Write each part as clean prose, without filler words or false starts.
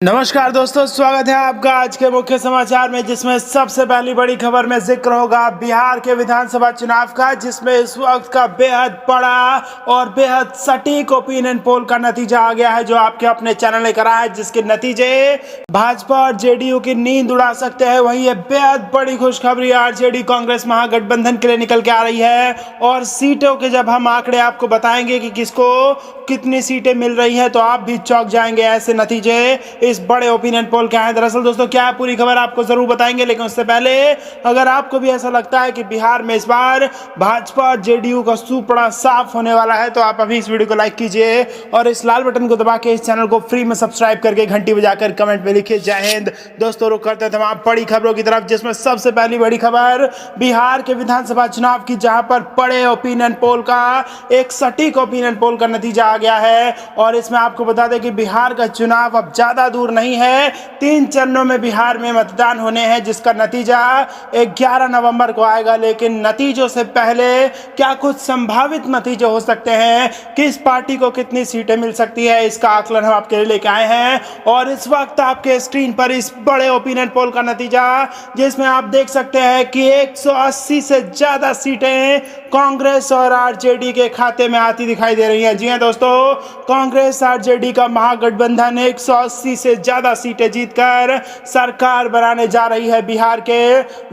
नमस्कार दोस्तों, स्वागत है आपका आज के मुख्य समाचार में, जिसमें सबसे पहली बड़ी खबर में जिक्र होगा बिहार के विधानसभा चुनाव का, जिसमें इस वक्त का बेहद बड़ा और बेहद सटीक ओपिनियन पोल का नतीजा आ गया है, जो आपके अपने चैनल लेकर आया है, जिसके नतीजे भाजपा और जेडीयू की नींद उड़ा सकते हैं। वहीं ये बेहद बड़ी खुशखबरी आरजेडी कांग्रेस महागठबंधन के लिए निकल के आ रही है, और सीटों के जब हम आंकड़े आपको बताएंगे कि किसको कितनी सीटें मिल रही हैं, तो आप भी चौंक जाएंगे। ऐसे नतीजे इस बड़े ओपिनियन पोल क्या है। दरअसल दोस्तों, क्या है पूरी खबर आपको जरूर बताएंगे, लेकिन उससे पहले अगर आपको भी ऐसा लगता है कि बिहार में इस बार भाजपा और जेडीयू का सूप बड़ा साफ होने वाला है, तो आप अभी इस वीडियो को लाइक कीजिए और इस लाल बटन को दबा के इस चैनल को फ्री में सब्सक्राइब करके घंटी बजाकर कमेंट में लिखिए जय हिंद। दोस्तों, रुक करते हैं तमाम बड़ी खबरों की तरफ, जिसमें सबसे पहली बड़ी खबर बिहार के विधानसभा चुनाव की, जहां पर बड़े ओपिनियन पोल का एक सटीक ओपिनियन पोल का नतीजा आ गया है। और इसमें आपको बता दें कि बिहार का चुनाव अब ज्यादा दूर नहीं है, 3 चरणों में बिहार में मतदान होने हैं, जिसका नतीजा 11 नवंबर को आएगा। लेकिन नतीजों से पहले क्या कुछ संभावित नतीजे हो सकते हैं, किस पार्टी को कितनी सीटें मिल सकती है, इसका आकलन हम आपके लिए लेके आए हैं। और इस वक्त आपके स्क्रीन पर इस बड़े ओपिनियन पोल का नतीजा, जिसमें आप देख सकते हैं कि 180 से ज्यादा सीटें कांग्रेस और आरजेडी के खाते में आती दिखाई दे रही हैं। जी हां दोस्तों, कांग्रेस आरजेडी का महागठबंधन 180 से ज्यादा सीटें जीतकर सरकार बनाने जा रही है बिहार के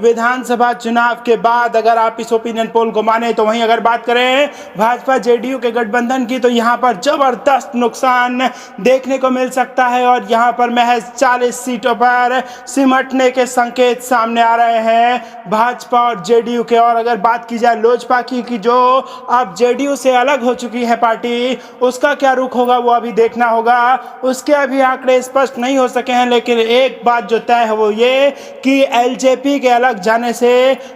विधानसभा चुनाव के बाद, अगर आप इस ओपिनियन पोल को माने तो। वहीं अगर बात करें भाजपा जेडीयू के गठबंधन की, तो यहां पर जबरदस्त नुकसान देखने को मिल सकता है, और यहां पर महज 40 सीटों पर सिमटने के संकेत सामने आ रहे हैं भाजपा और जेडीयू के। और अगर बात की जाए लोजपा की जो अब जेडीयू से अलग हो चुकी है पार्टी, उसका क्या रुख होगा वो अभी देखना होगा। उसके अभी आंकड़े स्पष्ट नहीं हो सके हैं, लेकिन एक बात जो तय है वो ये कि एलजेपी के अलग जाने से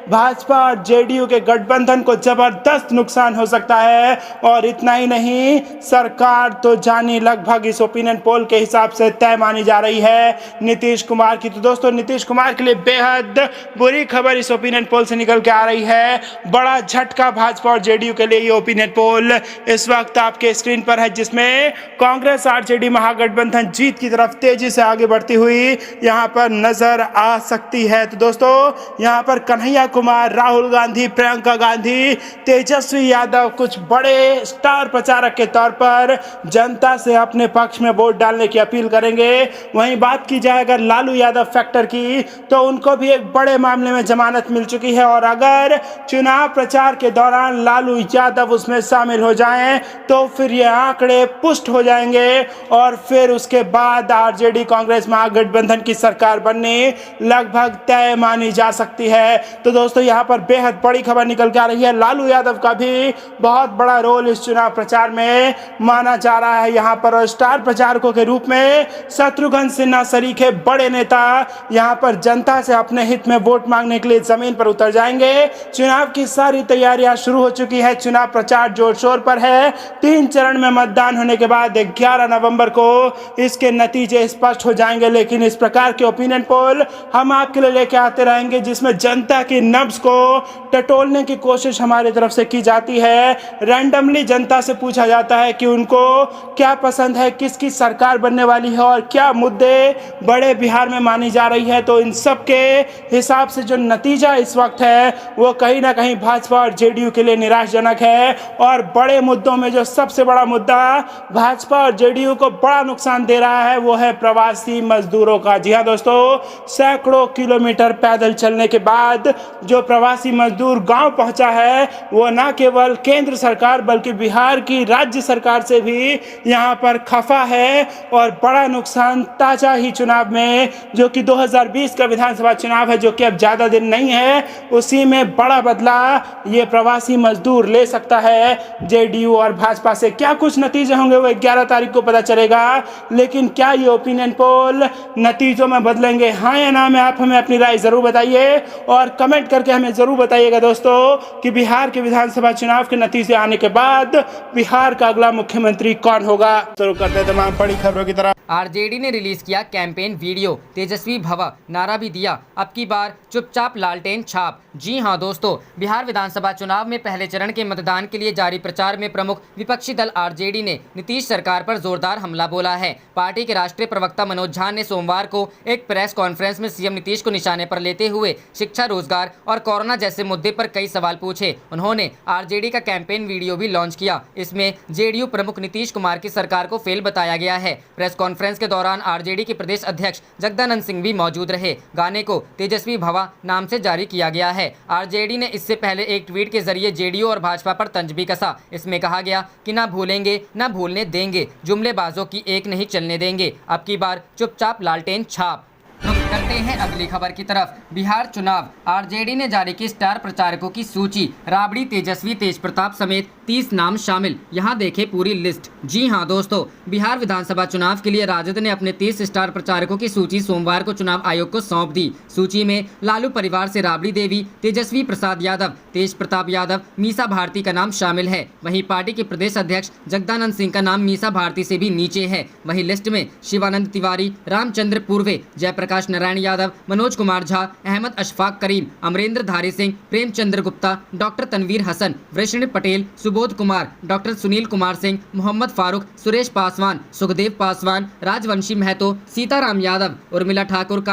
भाजपा और जेडीयू के गठबंधन को जबरदस्त नुकसान हो सकता है। और इतना ही नहीं, सरकार तो जानी लगभग इस ओपिनियन पोल के हिसाब से तय मानी जा रही है नीतीश कुमार की। तो दोस्तों, नीतीश कुमार के लिए बेहद बुरी खबर इस ओपिनियन पोल से निकल के आ रही है। बड़ा झटका भाजपा और जेडीयू के लिए ये ओपिनियन पोल इस वक्त आपके स्क्रीन पर है, जिसमें कांग्रेस आरजेडी महागठबंधन जीत की तरफ तेजी से आगे बढ़ती हुई यहां पर नजर आ सकती है। तो दोस्तों, यहां पर कन्हैया कुमार, राहुल गांधी, प्रियंका गांधी, तेजस्वी यादव कुछ बड़े स्टार प्रचारक के तौर पर जनता से अपने पक्ष में वोट डालने की अपील करेंगे। वहीं बात की जाए अगर लालू यादव फैक्टर की, तो उनको भी एक बड़े मामले में जमानत मिल चुकी है, और अगर चुनाव प्रचार के दौरान लालू यादव उसमें शामिल हो जाएं, तो फिर ये आंकड़े पुष्ट हो जाएंगे, और फिर उसके बाद आरजेडी कांग्रेस महागठबंधन की सरकार बनने लगभग तय मानी जा सकती है। तो दोस्तों, यहां पर बेहद बड़ी खबर निकल के आ रही है। लालू यादव का भी बहुत बड़ा रोल इस चुनाव प्रचार में माना जा रहा है यहां पर, और स्टार प्रचारकों के रूप में शत्रुघ्न सिन्हा सरीखे बड़े नेता यहां पर जनता से अपने हित में वोट मांगने के लिए जमीन पर उतर जाएंगे। चुनाव की सारी तैयारियां शुरू हो चुकी है, चुनाव प्रचार जोर शोर पर है। 3 चरण में मतदान होने के बाद 11 नवंबर को इसके नतीजे स्पष्ट हो जाएंगे। लेकिन इस प्रकार के ओपिनियन पोल हम आपके लिए लेके आते रहेंगे, जिसमें जनता की नब्ज को टटोलने की कोशिश हमारी तरफ से की जाती है। रैंडमली जनता से पूछा जाता है कि उनको क्या पसंद है, किसकी सरकार बनने वाली है, और क्या मुद्दे बड़े बिहार में मानी जा रही है। तो इन सब के हिसाब से जो नतीजा इस वक्त है वो कहीं ना कहीं भाजपा और जेडीयू के लिए निराशाजनक है। और बड़े मुद्दों में जो सबसे बड़ा मुद्दा भाजपा और जेडीयू को बड़ा नुकसान दे रहा है, वो है प्रवासी मजदूरों का। जी हाँ दोस्तों, सैकड़ों किलोमीटर पैदल चलने के बाद जो प्रवासी मजदूर गांव पहुंचा है, वो न केवल केंद्र सरकार बल्कि बिहार की राज्य सरकार से भी यहां पर खफा है। और बड़ा नुकसान ताजा ही चुनाव में, जो कि 2020 का विधानसभा चुनाव है, जो कि अब ज्यादा दिन नहीं है, उसी में बड़ा बदला ये प्रवासी मजदूर ले सकता है जेडीयू और भाजपा से। क्या कुछ नतीजे होंगे वो 11 तारीख को पता चलेगा, लेकिन क्या ये ओपिनियन पोल नतीजों में बदलेंगे, हाँ या ना में आप हमें अपनी राय जरूर बताइए, और कमेंट करके हमें जरूर बताइएगा दोस्तों कि बिहार के विधानसभा चुनाव के नतीजे आने के बाद बिहार का अगला मुख्यमंत्री कौन होगा। शुरू करते हैं तमाम बड़ी खबरों की तरफ। आरजेडी ने रिलीज किया कैंपेन वीडियो, तेजस्वी भव नारा भी दिया, अब की बार चुपचाप लालटेन छाप। जी हां दोस्तों, बिहार विधानसभा चुनाव चुनाव में पहले चरण के मतदान के लिए जारी प्रचार में प्रमुख विपक्षी दल आरजेडी ने नीतीश सरकार पर जोरदार हमला बोला है। पार्टी के राष्ट्रीय प्रवक्ता मनोज झा ने सोमवार को एक प्रेस कॉन्फ्रेंस में सीएम नीतीश को निशाने पर लेते हुए शिक्षा, रोजगार और कोरोना जैसे मुद्दे पर कई सवाल पूछे। उन्होंने आरजेडी का कैंपेन वीडियो भी लॉन्च किया। इसमें जेडीयू प्रमुख नीतीश कुमार की सरकार को फेल बताया गया है। प्रेस कॉन्फ्रेंस के दौरान आरजेडी के प्रदेश अध्यक्ष जगदानंद सिंह भी मौजूद रहे। गाने को तेजस्वी भवा नाम से जारी किया गया है। आरजेडी ने इससे पहले एक ट्वीट के जरिए जेडीयू और भाजपा पर तंज भी कसा। इसमें कहा गया कि ना भूलेंगे ना भूलने देंगे, जुमलेबाजों की एक नहीं चलने देंगे, अब की बार चुपचाप लालटेन छाप। रुक करते हैं अगली खबर की तरफ। बिहार चुनाव, आरजेडी ने जारी की स्टार प्रचारकों की सूची। राबड़ी, तेजस्वी, तेजप्रताप समेत 30 नाम शामिल। यहां देखें पूरी लिस्ट। जी हां दोस्तों, बिहार विधानसभा चुनाव के लिए राजद ने अपने 30 स्टार प्रचारकों की सूची सोमवार को चुनाव आयोग को सौंप दी। सूची में लालू परिवार से राबड़ी देवी, तेजस्वी प्रसाद यादव, तेज प्रताप यादव, मीसा भारती का नाम शामिल है। वहीं पार्टी के प्रदेश अध्यक्ष जगदानंद सिंह का नाम मीसा भारती से भी नीचे है। वहीं लिस्ट में शिवानंद तिवारी, रामचंद्र पूर्वे, जयप्रकाश नारायण यादव, मनोज कुमार झा, अहमद अशफाक करीम, अमरेंद्र धारी सिंह, प्रेमचंद्र गुप्ता, डॉक्टर तनवीर हसन, वृषण पटेल, सुबोध कुमार, डॉक्टर सुनील कुमार सिंह, मोहम्मद फारूक, सुरेश पासवान, सुखदेव पासवान, राजवंशी महतो, सीताराम यादव, उर्मिला ठाकुर,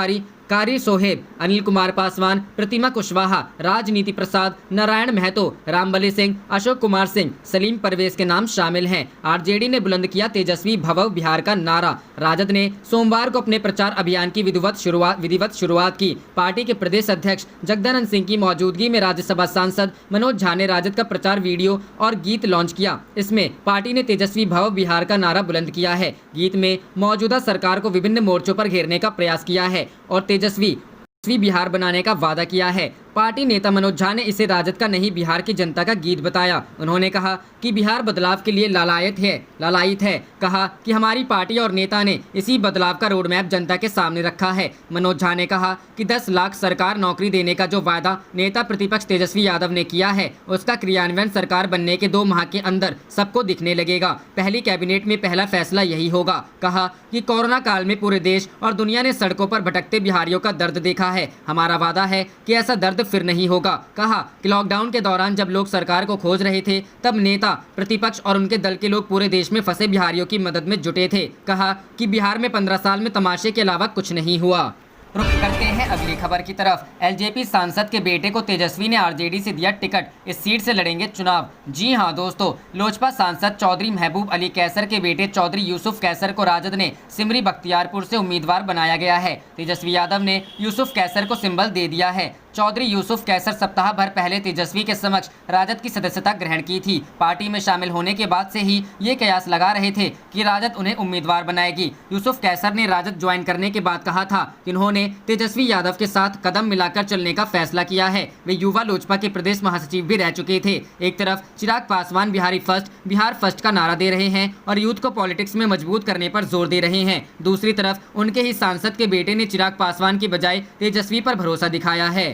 कारी सोहेब, अनिल कुमार पासवान, प्रतिमा कुशवाहा, राजनीति प्रसाद, नारायण महतो, रामबली सिंह, अशोक कुमार सिंह, सलीम परवेज के नाम शामिल हैं। आरजेडी ने बुलंद किया तेजस्वी भव बिहार का नारा। राजद ने सोमवार को अपने प्रचार अभियान की विधिवत शुरुआत की। पार्टी के प्रदेश अध्यक्ष जगदानंद सिंह की मौजूदगी में राज्यसभा सांसद मनोज झा ने राजद का प्रचार वीडियो और गीत लॉन्च किया। इसमें पार्टी ने तेजस्वी भव बिहार का नारा बुलंद किया है। गीत में मौजूदा सरकार को विभिन्न मोर्चों पर घेरने का प्रयास किया है और तेजस्वी बिहार बनाने का वादा किया है। पार्टी नेता मनोज झा ने इसे राजद का नहीं, बिहार की जनता का गीत बताया। उन्होंने कहा कि बिहार बदलाव के लिए लालायित है। कहा कि हमारी पार्टी और नेता ने इसी बदलाव का रोड मैप जनता के सामने रखा है। मनोज झा ने कहा कि 10 लाख सरकार नौकरी देने का जो वादा नेता प्रतिपक्ष तेजस्वी यादव ने किया है, उसका क्रियान्वयन सरकार बनने के 2 माह के अंदर सबको दिखने लगेगा। पहली कैबिनेट में पहला फैसला यही होगा। कहा कि कोरोना काल में पूरे देश और दुनिया ने सड़कों पर भटकते बिहारियों का दर्द देखा है। हमारा वादा है कि ऐसा दर्द फिर नहीं होगा। कहा कि लॉकडाउन के दौरान जब लोग सरकार को खोज रहे थे, तब नेता, प्रतिपक्ष और उनके दल के लोग पूरे देश में फंसे बिहारियों की मदद में जुटे थे। कहा कि बिहार में 15 साल में तमाशे के अलावा कुछ नहीं हुआ। रुक करते हैं अगली खबर की तरफ। एलजेपी सांसद के बेटे को तेजस्वी ने आरजेडी से दिया टिकट, इस सीट से लड़ेंगे चुनाव। जी हां दोस्तों, लोजपा सांसद चौधरी महबूब अली कैसर के बेटे चौधरी यूसुफ कैसर को राजद ने सिमरी बख्तियारपुर से उम्मीदवार बनाया गया है। तेजस्वी यादव ने यूसुफ कैसर को सिंबल दे दिया है। चौधरी यूसुफ कैसर सप्ताह भर पहले तेजस्वी के समक्ष राजद की सदस्यता ग्रहण की थी। पार्टी में शामिल होने के बाद से ही ये कयास लगा रहे थे कि राजद उन्हें उम्मीदवार बनाएगी। यूसुफ कैसर ने राजद ज्वाइन करने के बाद कहा था कि उन्होंने तेजस्वी यादव के साथ कदम मिलाकर चलने का फैसला किया है। वे युवा लोजपा के प्रदेश महासचिव भी रह चुके थे। एक तरफ चिराग पासवान बिहार फर्स्ट का नारा दे रहे हैं और यूथ को पॉलिटिक्स में मजबूत करने पर जोर दे रहे हैं। दूसरी तरफ उनके ही सांसद के बेटे ने चिराग पासवान की बजाय तेजस्वी पर भरोसा दिखाया है।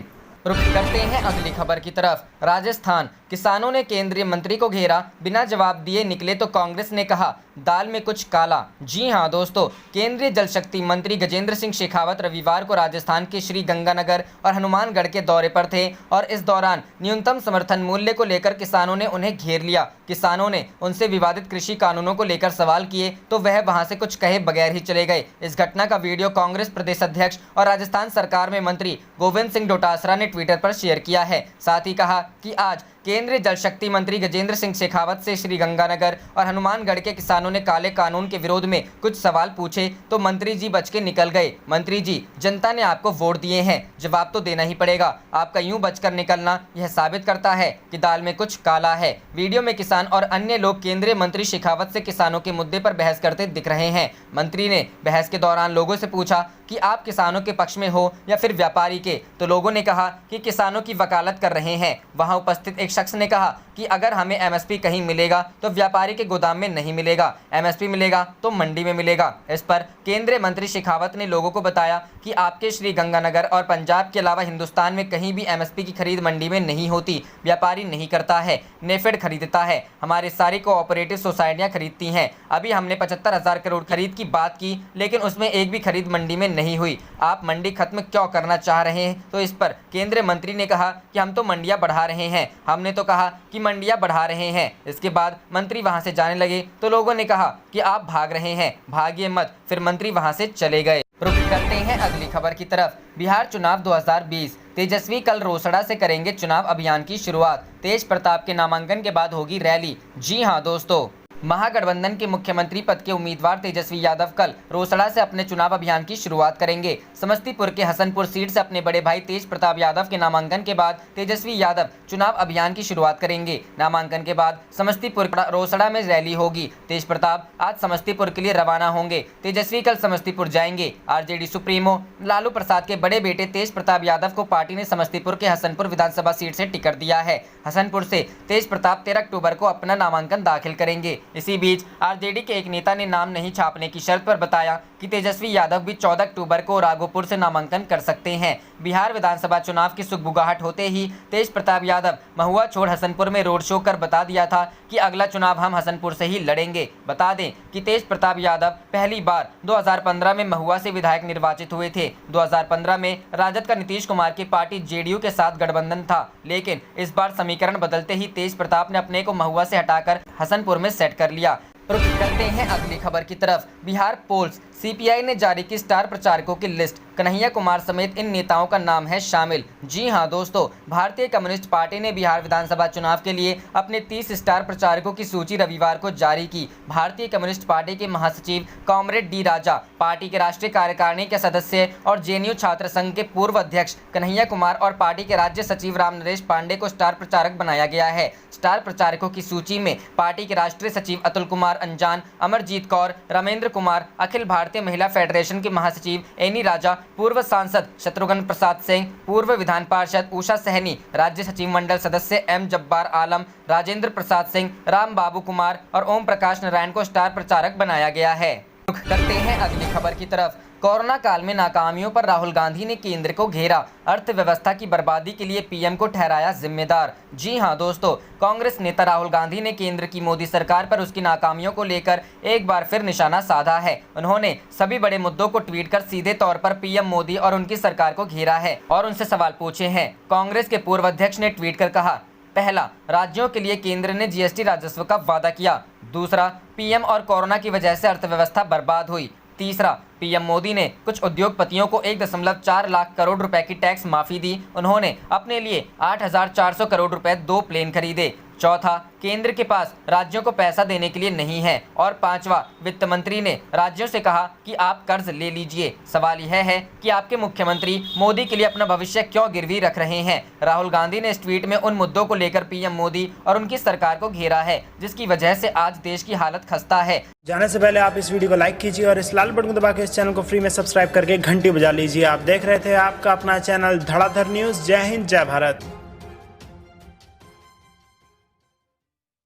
रुक करते हैं अगली खबर की तरफ। राजस्थान, किसानों ने केंद्रीय मंत्री को घेरा, बिना जवाब दिए निकले तो कांग्रेस ने कहा दाल में कुछ काला। जी हां दोस्तों, केंद्रीय जल शक्ति मंत्री गजेंद्र सिंह शेखावत रविवार को राजस्थान के श्री गंगानगर और हनुमानगढ़ के दौरे पर थे और इस दौरान न्यूनतम समर्थन मूल्य को लेकर किसानों ने उन्हें घेर लिया। किसानों ने उनसे विवादित कृषि कानूनों को लेकर सवाल किए तो वह वहां से कुछ कहे बगैर ही चले गए। इस घटना का वीडियो कांग्रेस प्रदेश अध्यक्ष और राजस्थान सरकार में मंत्री गोविंद सिंह डोटासरा ने ट्विटर पर शेयर किया है। साथ ही कहा कि आज केंद्रीय जल शक्ति मंत्री गजेंद्र सिंह शेखावत से श्री गंगानगर और हनुमानगढ़ के किसानों ने काले कानून के विरोध में कुछ सवाल पूछे तो मंत्री जी बच के निकल गए। मंत्री जी, जनता ने आपको वोट दिए हैं, जवाब तो देना ही पड़ेगा। आपका यूं बचकर निकलना यह साबित करता है कि दाल में कुछ काला है। वीडियो में किसान और अन्य लोग केंद्रीय मंत्री शेखावत से किसानों के मुद्दे पर बहस करते दिख रहे हैं। मंत्री ने बहस के दौरान लोगों से पूछा कि आप किसानों के पक्ष में हो या फिर व्यापारी के, तो लोगों ने कहा कि किसानों की वकालत कर रहे हैं। वहां उपस्थित एक शख्स ने कहा कि अगर हमें एमएसपी कहीं मिलेगा तो व्यापारी के गोदाम में नहीं मिलेगा, एमएसपी मिलेगा तो मंडी में मिलेगा। इस पर केंद्रीय मंत्री शेखावत ने लोगों को बताया कि आपके श्री गंगानगर और पंजाब के अलावा हिंदुस्तान में कहीं भी एमएसपी की खरीद मंडी में नहीं होती, व्यापारी नहीं करता है, नेफेड खरीदता है, हमारी सारी कोऑपरेटिव सोसाइटियां खरीदती हैं। अभी हमने 75,000 करोड़ खरीद की बात की, लेकिन उसमें एक भी खरीद मंडी में नहीं हुई। आप मंडी खत्म क्यों करना चाह रहे हैं? तो इस पर केंद्रीय मंत्री ने कहा कि हम तो मंडियां बढ़ा रहे हैं, हमने तो कहा कि मंडियां बढ़ा रहे हैं। इसके बाद मंत्री वहां से जाने लगे तो लोगों ने कहा कि आप भाग रहे हैं, भागिए मत। फिर मंत्री वहां से चले गए। रुक करते हैं अगली खबर की तरफ। बिहार चुनाव 2020, तेजस्वी कल रोसड़ा से करेंगे चुनाव अभियान की शुरुआत। तेज प्रताप के नामांकन के बाद होगी रैली। जी हां दोस्तों, महागठबंधन के मुख्यमंत्री पद के उम्मीदवार तेजस्वी यादव कल रोसड़ा से अपने चुनाव अभियान की शुरुआत करेंगे। समस्तीपुर के हसनपुर सीट से अपने बड़े भाई तेज प्रताप यादव के नामांकन के बाद तेजस्वी यादव चुनाव अभियान की शुरुआत करेंगे। नामांकन के बाद समस्तीपुर रोसड़ा में रैली होगी। तेज प्रताप आज समस्तीपुर के लिए रवाना होंगे। तेजस्वी कल समस्तीपुर जाएंगे। आरजेडी सुप्रीमो लालू प्रसाद के बड़े बेटे तेज प्रताप यादव को पार्टी ने समस्तीपुर के हसनपुर विधानसभा सीट से टिकट दिया है। हसनपुर से तेज प्रताप 13 अक्टूबर को अपना नामांकन दाखिल करेंगे। इसी बीच आरजेडी के एक नेता ने नाम नहीं छापने की शर्त पर बताया कि तेजस्वी यादव भी 14 अक्टूबर को राघोपुर से नामांकन कर सकते हैं। बिहार विधानसभा चुनाव की सुगबुगाहट होते ही तेज प्रताप यादव महुआ छोड़ हसनपुर में रोड शो कर बता दिया था कि अगला चुनाव हम हसनपुर से ही लड़ेंगे। बता दें कि तेज प्रताप यादव पहली बार 2015 में महुआ से विधायक निर्वाचित हुए थे। 2015 में राजद का नीतीश कुमार की पार्टी जेडीयू के साथ गठबंधन था, लेकिन इस बार समीकरण बदलते ही तेज प्रताप ने अपने को महुआ से हटाकर हसनपुर में सेट कर लिया। रुक करते हैं अगली खबर की तरफ। बिहार पोल्स, सीपीआई ने जारी की स्टार प्रचारकों की लिस्ट। कन्हैया कुमार समेत इन नेताओं का नाम है शामिल। जी हां दोस्तों, भारतीय कम्युनिस्ट पार्टी ने बिहार विधानसभा चुनाव के लिए अपने 30 स्टार प्रचारकों की सूची रविवार को जारी की। भारतीय कम्युनिस्ट पार्टी के महासचिव कॉमरेड डी राजा, पार्टी के राष्ट्रीय कार्यकारिणी के सदस्य और जेएनयू छात्र संघ के पूर्व अध्यक्ष कन्हैया कुमार और पार्टी के राज्य सचिव राम नरेश पांडे को स्टार प्रचारक बनाया गया है। स्टार प्रचारकों की सूची में पार्टी के राष्ट्रीय सचिव अतुल कुमार अंजान, अमरजीत कौर, रमेंद्र कुमार, अखिल भारतीय महिला फेडरेशन के महासचिव एनी राजा, पूर्व सांसद शत्रुघ्न प्रसाद सिंह, पूर्व विधान पार्षद उषा सहनी, राज्य सचिव मंडल सदस्य एम जब्बार आलम, राजेंद्र प्रसाद सिंह, राम बाबू कुमार और ओम प्रकाश नारायण को स्टार प्रचारक बनाया गया है। रुख करते हैं अगली खबर की तरफ। कोरोना काल में नाकामियों पर राहुल गांधी ने केंद्र को घेरा। अर्थव्यवस्था की बर्बादी के लिए पीएम को ठहराया जिम्मेदार। जी हां दोस्तों, कांग्रेस नेता राहुल गांधी ने केंद्र की मोदी सरकार पर उसकी नाकामियों को लेकर एक बार फिर निशाना साधा है। उन्होंने सभी बड़े मुद्दों को ट्वीट कर सीधे तौर पर पीएम मोदी और उनकी सरकार को घेरा है और उनसे सवाल पूछे हैं। कांग्रेस के पूर्व अध्यक्ष ने ट्वीट कर कहा, पहला, राज्यों के लिए केंद्र ने जीएसटी राजस्व का वादा किया। दूसरा, पीएम और कोरोना की वजह से अर्थव्यवस्था बर्बाद हुई। तीसरा, पीएम मोदी ने कुछ उद्योगपतियों को 1.4 लाख करोड़ रुपए की टैक्स माफी दी। उन्होंने अपने लिए 8,400 करोड़ रुपए 2 प्लेन खरीदे। चौथा, केंद्र के पास राज्यों को पैसा देने के लिए नहीं है। और पांचवा, वित्त मंत्री ने राज्यों से कहा कि आप कर्ज ले लीजिए। सवाल यह है कि आपके मुख्यमंत्री मोदी के लिए अपना भविष्य क्यों गिरवी रख रहे हैं। राहुल गांधी ने इस ट्वीट में उन मुद्दों को लेकर पीएम मोदी और उनकी सरकार को घेरा है, जिसकी वजह से आज देश की हालत खस्ता है। जाने से पहले आप इस वीडियो को लाइक कीजिए और इस लाल बटन को दबा के इस चैनल को फ्री में सब्सक्राइब करके घंटी बजा लीजिए। आप देख रहे थे आपका अपना चैनल धड़ाधड़ न्यूज। जय हिंद, जय भारत।